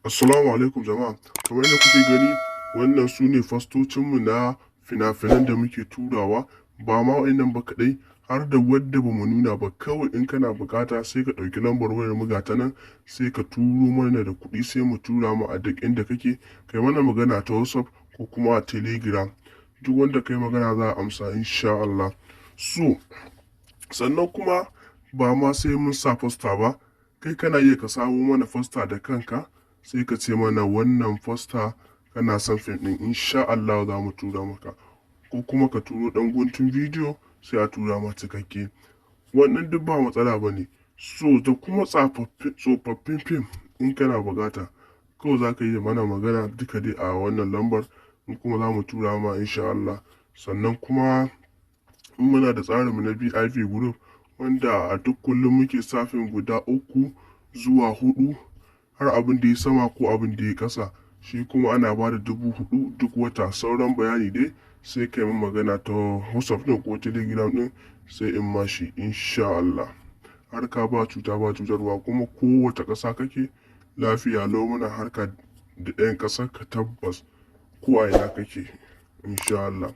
Assalamu alaikum jama'a. Kamar yadda kuke gani, wannan su ne fastocinmu na fina-finan da muke turawa, ba ma wa'innan ba kaɗai, har da wadda ba mu nuna ba. Kawai in kana bukata sai ka ɗauki lambar wayar mu gata nan, sai ka turo mana da kuɗi sai mu tura ma a duk inda kake. Kai mana magana ta WhatsApp ko kuma a Telegram. Duk wanda kai magana za a amsa insha Allah. So, sannan kuma ba ma sai mun sa fosta ba, kai kana iya ka samo mana fosta da kanka. Sai ka ce mana wannan fosta kana son fim ɗin insha Allah za mu tura maka, ko kuma ka turo ɗan guntun bidiyo sai a tura ma cikakke. Wannan duk ba matsala ba ne. So da kuma tsofaffin fim in kana bukata, kawai za ka yi mana magana duka dai a wannan lambar, in kuma za mu tura ma insha Allah. Sannan kuma muna da tsarinmu na VIP group wanda a duk kullum muke sa fim guda 3 zuwa 4 har abin da ya sama ko abin da ya ƙasa. Shi kuma ana ba da 4,000 duk wata. Sauran bayani dai sai kai min magana ta WhatsApp ɗin ko Telegram ɗin sai in mashi insha Allah. Harka ba cuta ba cutarwa, kuma kowace ƙasa kake lafiya lau muna harka da ɗayan ƙasar ka tabbas ko a ina kake insha Allah.